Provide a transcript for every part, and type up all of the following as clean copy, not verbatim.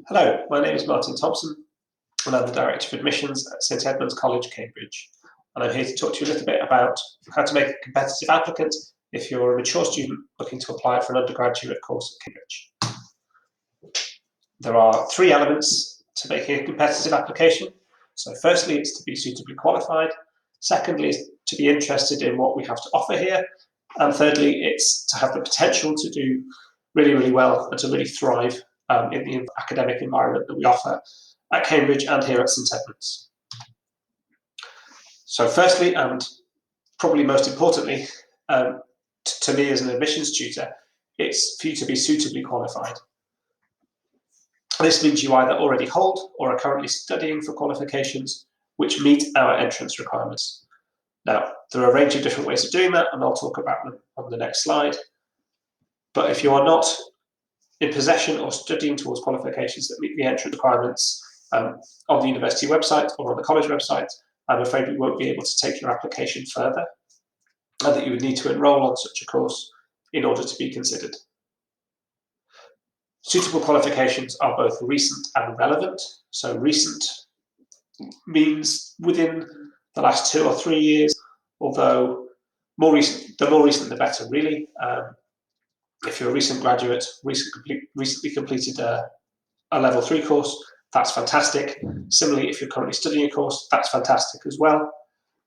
Hello, my name is Martin Thompson, and I'm the Director of Admissions at St Edmund's College, Cambridge. And I'm here to talk to you a little bit about how to make a competitive applicant if you're a mature student looking to apply for an undergraduate course at Cambridge. There are three elements to making a competitive application. So firstly, it's to be suitably qualified. Secondly, is to be interested in what we have to offer here. And thirdly, it's to have the potential to do really, really well and to really thrive in the academic environment that we offer at Cambridge and here at St Edmund's. So firstly, and probably most importantly, to me as an admissions tutor, it's for you to be suitably qualified. This means you either already hold or are currently studying for qualifications which meet our entrance requirements. Now, there are a range of different ways of doing that, and I'll talk about them on the next slide. But if you are not in possession or studying towards qualifications that meet the entrance requirements on the university website or on the college website, I'm afraid we won't be able to take your application further, and that you would need to enrol on such a course in order to be considered. Suitable qualifications are both recent and relevant. So recent means within the last 2 or 3 years, although the more recent the better, really. If you're a recent graduate, recently completed a level 3 course, that's fantastic. Similarly, if you're currently studying a course, that's fantastic as well.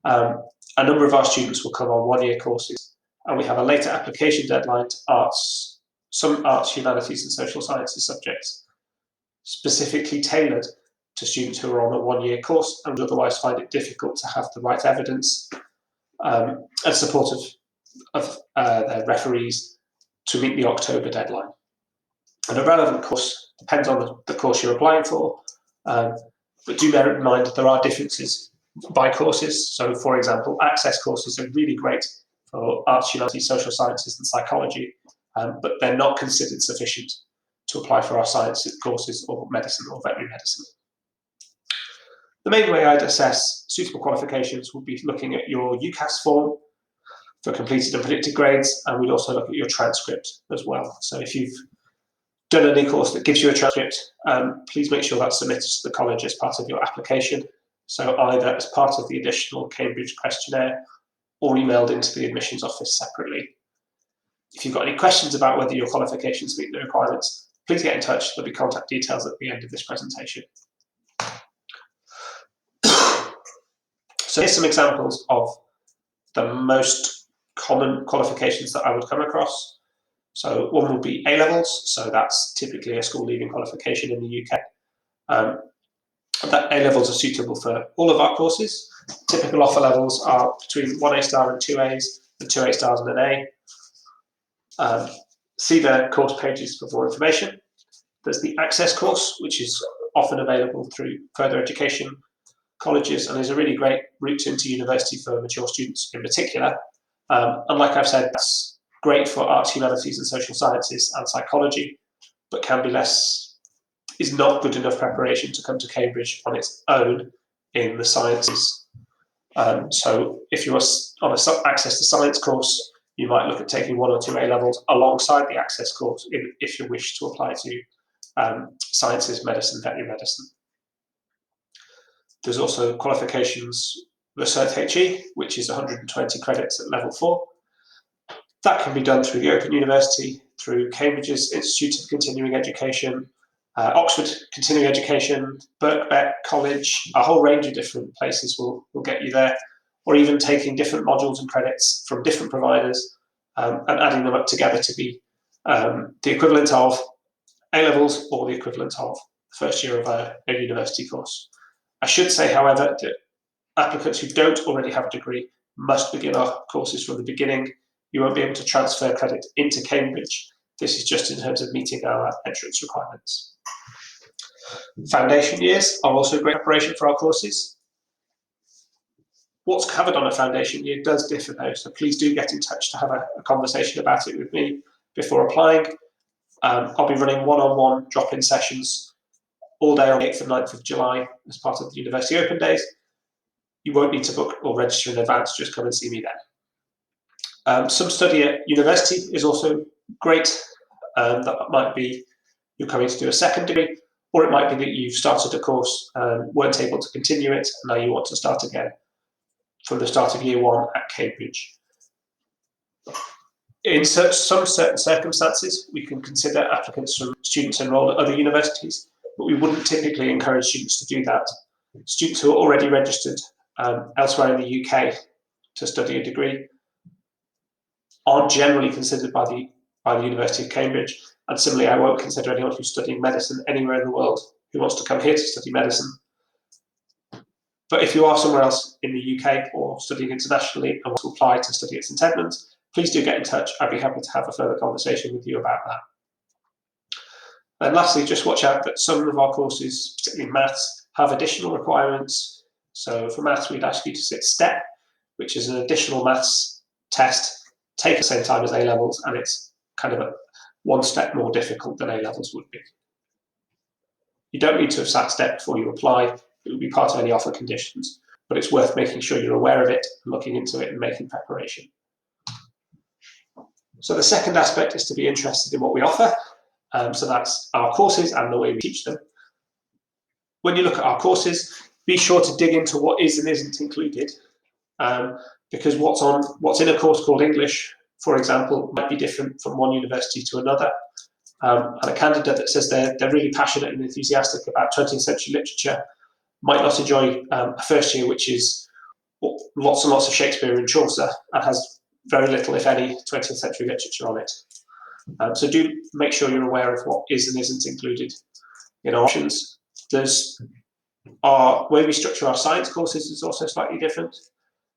A number of our students will come on 1-year courses, and we have a later application deadline to some arts, humanities, and social sciences subjects, specifically tailored to students who are on a 1-year course and would otherwise find it difficult to have the right evidence and support of their referees to meet the October deadline. And a relevant course depends on the course you're applying for, but do bear in mind there are differences by courses. So, for example, access courses are really great for arts, humanities, social sciences, and psychology, but they're not considered sufficient to apply for our science courses or medicine or veterinary medicine. The main way I'd assess suitable qualifications would be looking at your UCAS form for completed and predicted grades, and we'd also look at your transcript as well. So if you've done any course that gives you a transcript, please make sure that's submitted to the college as part of your application. So either as part of the additional Cambridge questionnaire or emailed into the admissions office separately. If you've got any questions about whether your qualifications meet the requirements, please get in touch. There'll be contact details at the end of this presentation. So here's some examples of the most common qualifications that I would come across. So one would be A-levels. So that's typically a school leaving qualification in the UK. That A-levels are suitable for all of our courses. Typical offer levels are between 1 A-star and 2 A's, and 2 A-stars and an A. See the course pages for more information. There's the access course, which is often available through further education colleges and is a really great route into university for mature students in particular. And like I've said, that's great for arts, humanities, and social sciences and psychology, but is not good enough preparation to come to Cambridge on its own in the sciences. So if you're on an access to science course, you might look at taking 1 or 2 A-levels alongside the access course if you wish to apply to sciences, medicine, veterinary medicine. There's also qualifications, the Cert HE, which is 120 credits at level 4. That can be done through the Open University, through Cambridge's Institute of Continuing Education, Oxford Continuing Education, Birkbeck College, a whole range of different places will get you there, or even taking different modules and credits from different providers and adding them up together to be the equivalent of A-levels or the equivalent of the first year of a university course. I should say, however, that applicants who don't already have a degree must begin our courses from the beginning. You won't be able to transfer credit into Cambridge. This is just in terms of meeting our entrance requirements. Foundation years are also great preparation for our courses. What's covered on a foundation year does differ though, so please do get in touch to have a conversation about it with me before applying. I'll be running one-on-one drop-in sessions all day on the 8th and 9th of July as part of the University Open Days. You won't need to book or register in advance, just come and see me then. Some study at university is also great. That might be you're coming to do a second degree, Or it might be that you've started a course and weren't able to continue it, and now you want to start again from the start of year 1 at Cambridge. In some certain circumstances, we can consider applicants from students enrolled at other universities, but we wouldn't typically encourage students to do that. Students who are already registered elsewhere in the UK to study a degree aren't generally considered by the University of Cambridge, and similarly, I won't consider anyone who's studying medicine anywhere in the world who wants to come here to study medicine. But if you are somewhere else in the UK or studying internationally and want to apply to study at St Edmunds, please do get in touch. I'd be happy to have a further conversation with you about that. And lastly, just watch out that some of our courses, particularly maths, have additional requirements. So for maths, we'd ask you to sit STEP, which is an additional maths test, take at the same time as A-levels, and it's kind of one step more difficult than A-levels would be. You don't need to have sat STEP before you apply. It will be part of any offer conditions, but it's worth making sure you're aware of it, looking into it and making preparation. So the second aspect is to be interested in what we offer. So that's our courses and the way we teach them. When you look at our courses, be sure to dig into what is and isn't included, because what's in a course called English, for example, might be different from one university to another. And a candidate that says they're really passionate and enthusiastic about 20th century literature might not enjoy a first year which is lots and lots of Shakespeare and Chaucer and has very little, if any, 20th century literature on it. So do make sure you're aware of what is and isn't included in our options. Our way we structure our science courses is also slightly different.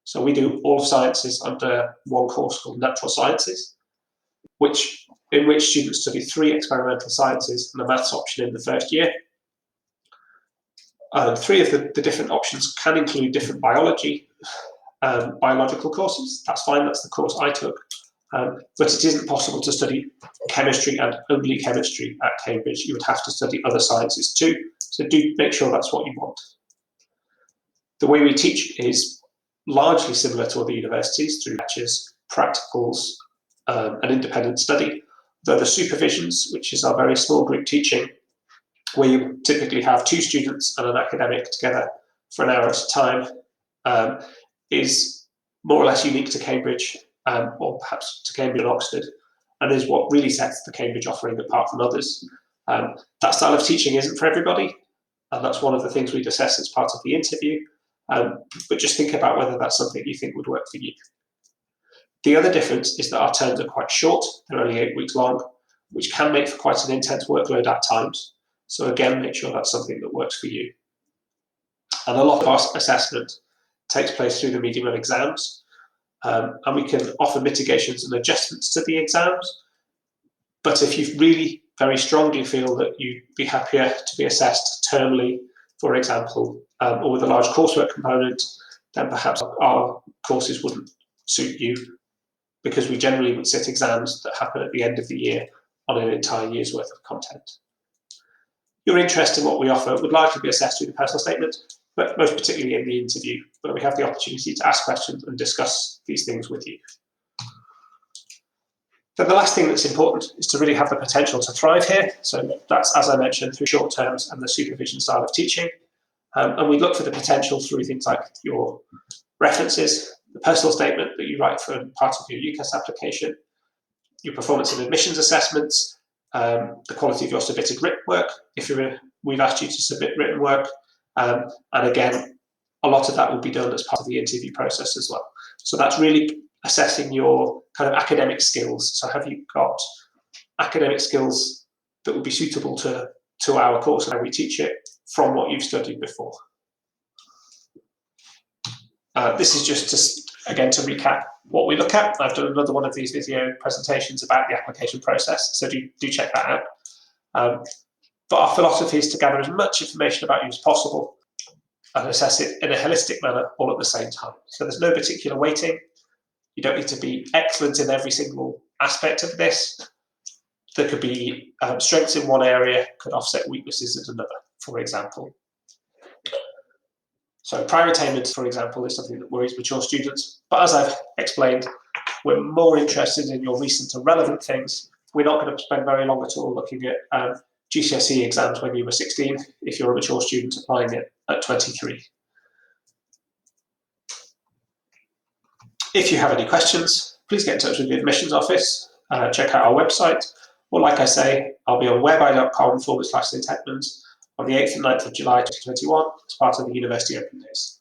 So we do all of sciences under one course called Natural Sciences, in which students study 3 experimental sciences and a maths option in the first year. 3 of the different options can include different biological courses. That's fine, that's the course I took. But it isn't possible to study chemistry and only chemistry at Cambridge. You would have to study other sciences too. So do make sure that's what you want. The way we teach is largely similar to other universities through lectures, practicals, and independent study. Though the supervisions, which is our very small group teaching, where you typically have 2 students and an academic together for an hour at a time, is more or less unique to Cambridge, or perhaps to Cambridge and Oxford, and is what really sets the Cambridge offering apart from others. That style of teaching isn't for everybody, and that's one of the things we'd assess as part of the interview, but just think about whether that's something you think would work for you. The other difference is that our terms are quite short, they're only 8 weeks long, which can make for quite an intense workload at times. So again, make sure that's something that works for you. And a lot of our assessment takes place through the medium of exams, and we can offer mitigations and adjustments to the exams. But if you really very strongly feel that you'd be happier to be assessed termly, for example, or with a large coursework component, then perhaps our courses wouldn't suit you, because we generally would sit exams that happen at the end of the year on an entire year's worth of content. Your interest in what we offer would likely be assessed through the personal statement, but most particularly in the interview, where we have the opportunity to ask questions and discuss these things with you. Then the last thing that's important is to really have the potential to thrive here. So that's, as I mentioned, through short terms and the supervision style of teaching. And we look for the potential through things like your references, the personal statement that you write for part of your UCAS application, your performance and admissions assessments, the quality of your submitted written work, if we've asked you to submit written work, and again, a lot of that will be done as part of the interview process as well. So that's really assessing your kind of academic skills. So have you got academic skills that would be suitable to our course and how we teach it from what you've studied before? This is just again to recap what we look at. I've done another one of these video presentations about the application process, so do check that out. But our philosophy is to gather as much information about you as possible and assess it in a holistic manner all at the same time. So there's no particular weighting. You don't need to be excellent in every single aspect of this. There could be strengths in one area could offset weaknesses in another, for example. So prior attainment, for example, is something that worries mature students. But as I've explained, we're more interested in your recent and relevant things. We're not going to spend very long at all looking at GCSE exams when you were 16 if you're a mature student applying it at 23. If you have any questions, please get in touch with the admissions office, check out our website, or like I say, I'll be on whereby.com/St Edmunds on the 8th and 9th of July 2021 as part of the University Open Days.